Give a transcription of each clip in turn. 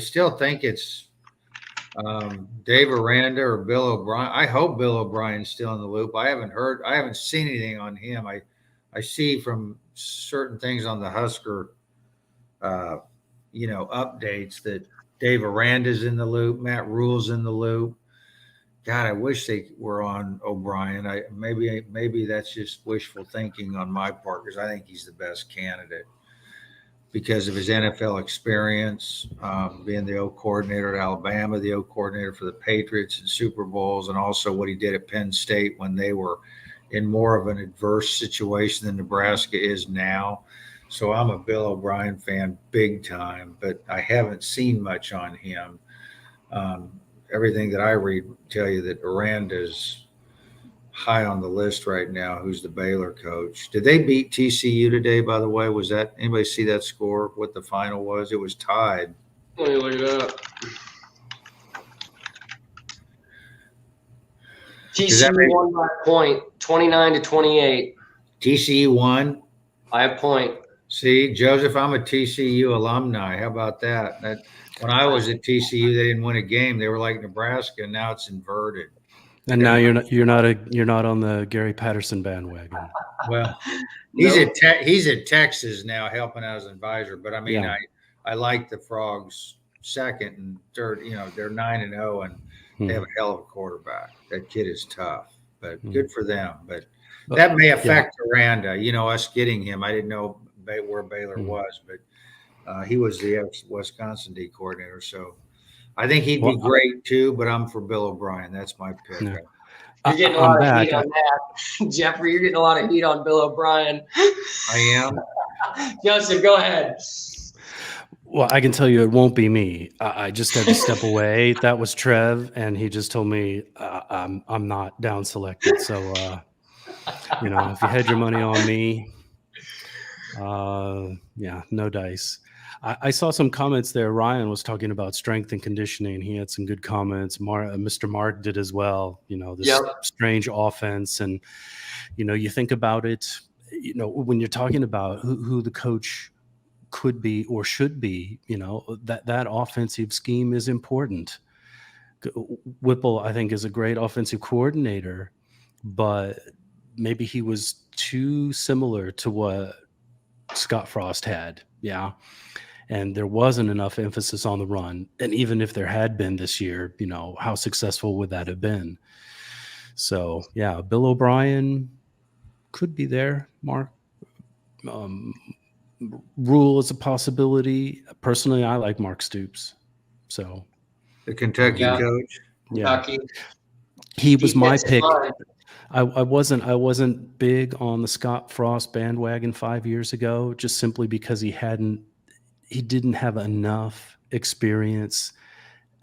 still think it's Dave Aranda or Bill O'Brien. I hope Bill O'Brien's still in the loop. I haven't seen anything on him. I see from certain things on the Husker, updates that Dave Aranda's in the loop, Matt Rhule's in the loop. God, I wish they were on O'Brien. Maybe that's just wishful thinking on my part because I think he's the best candidate because of his NFL experience, being the O coordinator at Alabama, the O coordinator for the Patriots in Super Bowls, and also what he did at Penn State when they were in more of an adverse situation than Nebraska is now. So I'm a Bill O'Brien fan big time, but I haven't seen much on him. Everything that I read tell you that Aranda's high on the list right now, who's the Baylor coach. Did they beat TCU today, by the way? Was that anybody see that score, what the final was? It was tied. Let me look it up. TCU won by a point, 29-28. TCU won? By a point. See, Joseph, I'm a TCU alumni. How about that? When I was at TCU, they didn't win a game. They were like Nebraska, and now it's inverted. And now you're not on the Gary Patterson bandwagon. Well, he's at Texas now, helping out as an advisor. But I mean, yeah. I like the Frogs second and third. They're 9-0, and they have a hell of a quarterback. That kid is tough, but good for them. But that may affect Aranda. Us getting him. I didn't know where Baylor was, but he was the ex-Wisconsin D coordinator, so. I think he'd be great too, but I'm for Bill O'Brien. That's my pick. Yeah. You're getting a lot of heat on that. Jeffrey, you're getting a lot of heat on Bill O'Brien. I am. Joseph, go ahead. Well, I can tell you it won't be me. I just had to step away. That was Trev, and he just told me I'm not down selected. So, if you had your money on me, no dice. I saw some comments there. Ryan was talking about strength and conditioning. He had some good comments. Mr. Mark did as well. This strange offense. And, you think about it, when you're talking about who the coach could be or should be, that offensive scheme is important. Whipple, I think, is a great offensive coordinator, but maybe he was too similar to what Scott Frost had. Yeah. And there wasn't enough emphasis on the run. And even if there had been this year, how successful would that have been? So, yeah, Bill O'Brien could be there, Mark. Rhule is a possibility. Personally, I like Mark Stoops. So the Kentucky coach. Yeah. He was my pick. I wasn't big on the Scott Frost bandwagon 5 years ago, just simply because he didn't have enough experience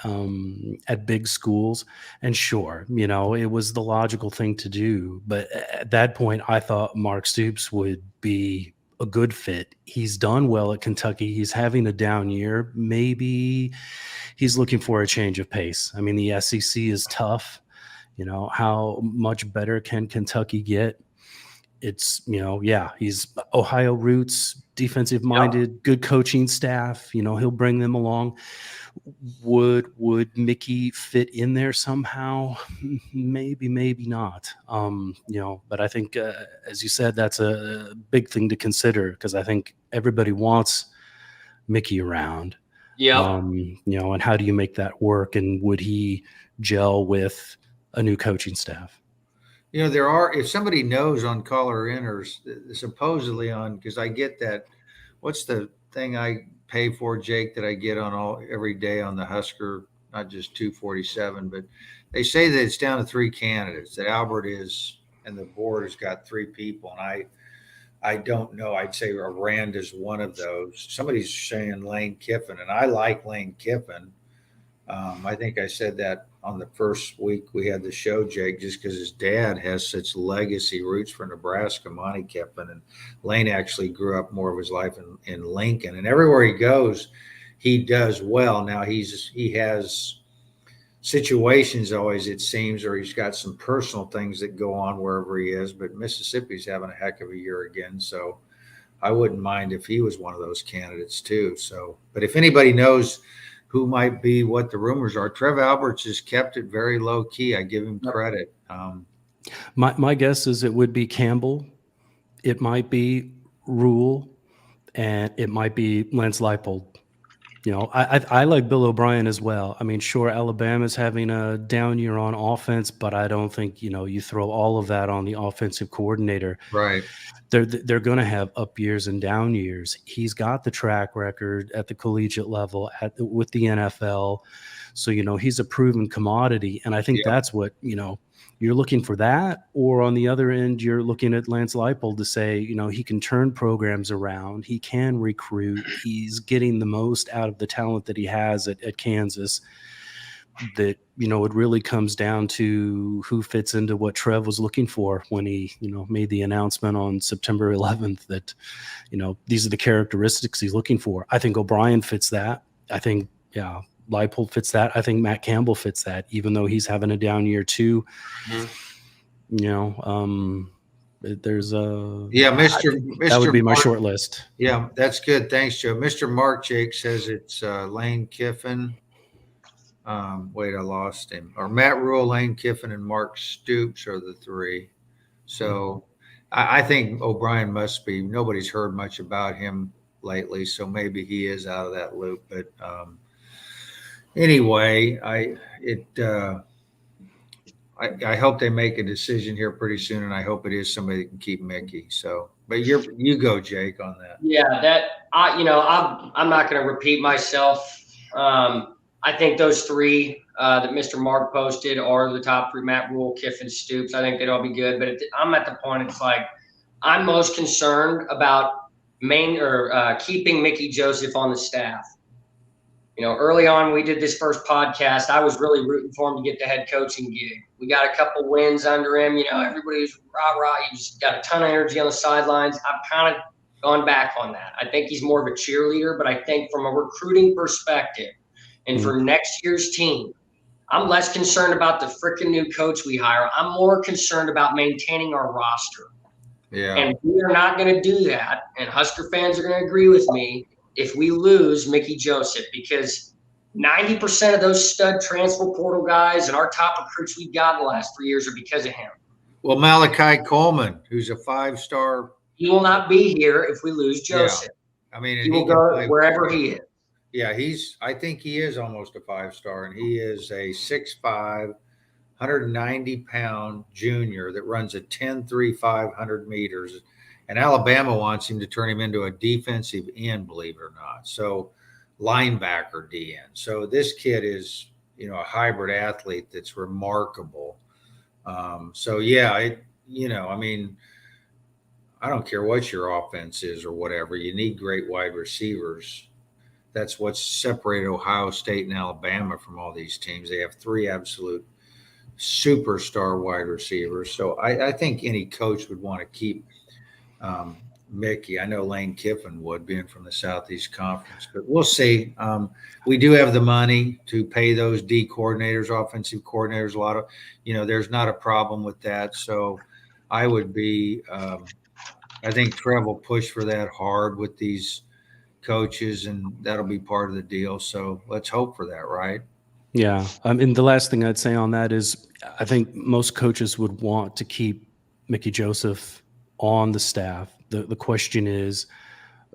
at big schools. And sure, it was the logical thing to do. But at that point, I thought Mark Stoops would be a good fit. He's done well at Kentucky. He's having a down year. Maybe he's looking for a change of pace. I mean, the SEC is tough. How much better can Kentucky get? It's, he's Ohio roots, defensive minded, good coaching staff. He'll bring them along. Would Mickey fit in there somehow? Maybe not. But I think, as you said, that's a big thing to consider because I think everybody wants Mickey around. Yeah. And how do you make that work? And would he gel with a new coaching staff? There are, if somebody knows on caller in or supposedly on, because I get that, what's the thing I pay for, Jake, that I get on every day on the Husker, not just 247, but they say that it's down to 3 candidates, that Albert is, and the board has got 3 people. And I don't know. I'd say Aranda is one of those. Somebody's saying Lane Kiffin, and I like Lane Kiffin. I think I said that on the first week we had the show, Jake, just because his dad has such legacy roots for Nebraska, Monty Kiffin, and Lane actually grew up more of his life in Lincoln, and everywhere he goes, he does well. Now he has situations always, it seems, or he's got some personal things that go on wherever he is, but Mississippi's having a heck of a year again, so I wouldn't mind if he was one of those candidates too. So, but if anybody knows who might be what the rumors are. Trev Alberts has kept it very low key. I give him credit. My guess is it would be Campbell. It might be Rhule, and it might be Lance Leipold. You know, I like Bill O'Brien as well. I mean, sure, Alabama's having a down year on offense, but I don't think, you know, you throw all of that on the offensive coordinator. Right. They're going to have up years and down years. He's got the track record at the collegiate level with the NFL. So, you know, he's a proven commodity. And I think that's what, you know, you're looking for that. Or on the other end, you're looking at Lance Leipold to say, you know, he can turn programs around. He can recruit. He's getting the most out of the talent that he has at Kansas. That, you know, it really comes down to who fits into what Trev was looking for when he, you know, made the announcement on September 11th that, you know, these are the characteristics he's looking for. I think O'Brien fits that. I think, Leipold fits that. I think Matt Campbell fits that, even though he's having a down year too. Mm-hmm. You know, there's a Mr. That would be Mark, my short list. Yeah, that's good. Thanks, Joe. Mr. Mark Jake says it's Lane Kiffin. Wait, I lost him. Or Matt Rhule, Lane Kiffin, and Mark Stoops are the three. So I think O'Brien must be. Nobody's heard much about him lately, so maybe he is out of that loop. But anyway, I hope they make a decision here pretty soon, and I hope it is somebody that can keep Mickey. So, but you go, Jake, on that. Yeah, I'm not going to repeat myself. I think those three that Mr. Mark posted are the top three: Matt Rhule, Kiffin, Stoops. I think they'd all be good. But I'm at the point, it's like I'm most concerned about keeping Mickey Joseph on the staff. You know, early on, we did this first podcast. I was really rooting for him to get the head coaching gig. We got a couple wins under him. You know, everybody was rah-rah. He just got a ton of energy on the sidelines. I've kind of gone back on that. I think he's more of a cheerleader, but I think from a recruiting perspective and for next year's team, I'm less concerned about the freaking new coach we hire. I'm more concerned about maintaining our roster. Yeah. And we are not going to do that. And Husker fans are going to agree with me if we lose Mickey Joseph, because 90% of those stud transfer portal guys and our top recruits we've got in the last 3 years are because of him. Well, Malachi Coleman, who's a 5-star. He will not be here if we lose Joseph. Yeah. I mean, he will go wherever he is. Yeah, I think he is almost a 5-star, and he is a 6'5", 190-pound junior that runs a 10.3 500 meters. And Alabama wants him to turn him into a defensive end, believe it or not. So linebacker DN. So this kid is, you know, a hybrid athlete that's remarkable. So yeah, I mean, I don't care what your offense is or whatever. You need great wide receivers. That's what's separated Ohio State and Alabama from all these teams. They have 3 absolute superstar wide receivers. So I think any coach would want to keep Mickey. I know Lane Kiffin would, being from the Southeast Conference, but we'll see. We do have the money to pay those D coordinators, offensive coordinators. A lot of, you know, there's not a problem with that. So I would be, I think Trev will push for that hard with these coaches, and that'll be part of the deal. So let's hope for that, right? Yeah. And the last thing I'd say on that is I think most coaches would want to keep Mickey Joseph on the staff. The question is,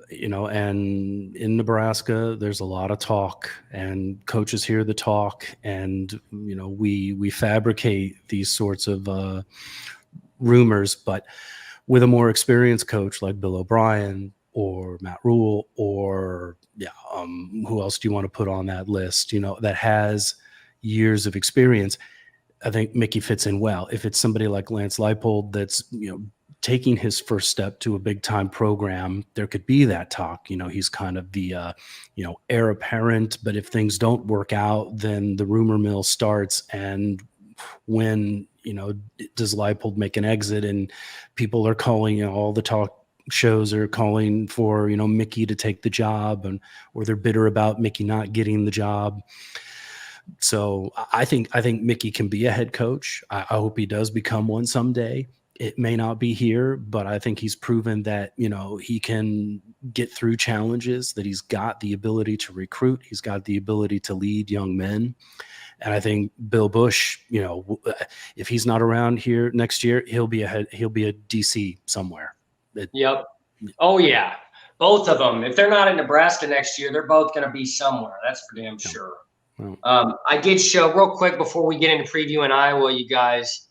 you know, and in Nebraska, there's a lot of talk, and coaches hear the talk, and, you know, we fabricate these sorts of rumors. But with a more experienced coach like Bill O'Brien or Matt Rhule or who else do you want to put on that list, you know, that has years of experience, I think Mickey fits in well. If it's somebody like Lance Leipold that's, you know, taking his first step to a big time program, there could be that talk. You know, he's kind of the, heir apparent, but if things don't work out, then the rumor mill starts. And when, you know, does Leipold make an exit, and people are calling, you know, all the talk shows are calling for, you know, Mickey to take the job, or they're bitter about Mickey not getting the job. So I think Mickey can be a head coach. I hope he does become one someday. It may not be here, but I think he's proven that, he can get through challenges, that he's got the ability to recruit. He's got the ability to lead young men. And I think Bill Bush, if he's not around here next year, he'll be a DC somewhere. Yep. Oh yeah. Both of them. If they're not in Nebraska next year, they're both going to be somewhere. That's for damn sure. I did show real quick before we get into preview in Iowa, you guys,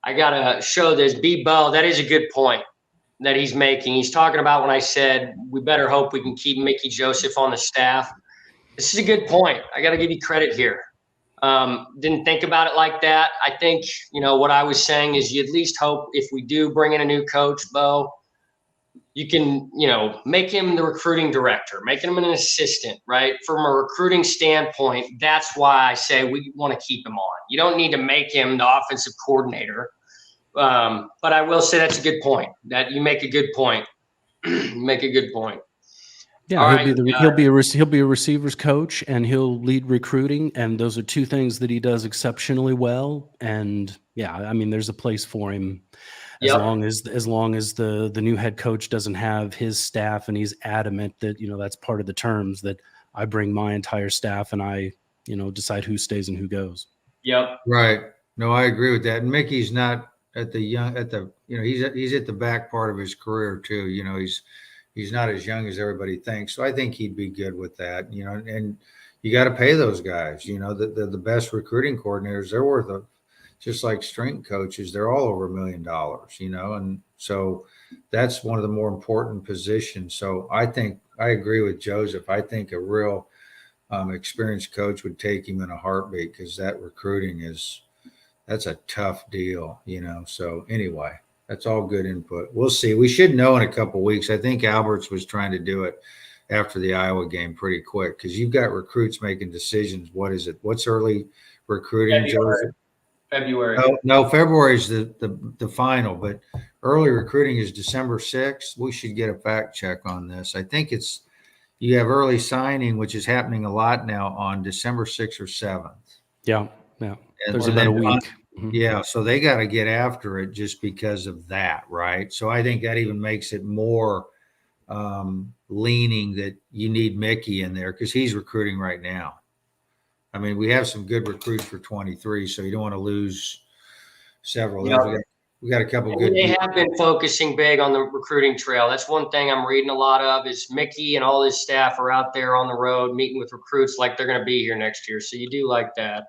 I got to show this. B-Bo, that is a good point that he's making. He's talking about when I said we better hope we can keep Mickey Joseph on the staff. This is a good point. I got to give you credit here. Didn't think about it like that. I think, what I was saying is you at least hope if we do bring in a new coach, Bo, you can, make him the recruiting director, making him an assistant, right? From a recruiting standpoint, that's why I say we want to keep him on. You don't need to make him the offensive coordinator. But I will say that's a good point. That you make a good point. Make a good point. Yeah, he'll be a receivers coach, and he'll lead recruiting, and those are two things that he does exceptionally well. And yeah, I mean, there's a place for him. As long as the new head coach doesn't have his staff and he's adamant that, that's part of the terms that I bring my entire staff and I, decide who stays and who goes. Yep. Right. No, I agree with that. And Mickey's not he's at the back part of his career too. He's not as young as everybody thinks. So I think he'd be good with that, and you got to pay those guys, the best recruiting coordinators, they're worth just like strength coaches, they're all over $1 million, and so that's one of the more important positions. So I think I agree with Joseph. I think a real experienced coach would take him in a heartbeat, because that recruiting that's a tough deal, So anyway, that's all good input. We'll see. We should know in a couple of weeks. I think Alberts was trying to do it after the Iowa game pretty quick, because you've got recruits making decisions. What is it? What's early recruiting, Joseph? February. No, February is the final, but early recruiting is December 6th. We should get a fact check on this. I think you have early signing, which is happening a lot now, on December 6th or 7th. Yeah. There's about a week. Yeah, so they got to get after it just because of that, right? So I think that even makes it more leaning that you need Mickey in there, because he's recruiting right now. I mean, we have some good recruits for 23, so you don't want to lose several. Yep. We got a couple good. They have been focusing big on the recruiting trail. That's one thing I'm reading a lot of, is Mickey and all his staff are out there on the road meeting with recruits like they're going to be here next year. So you do like that.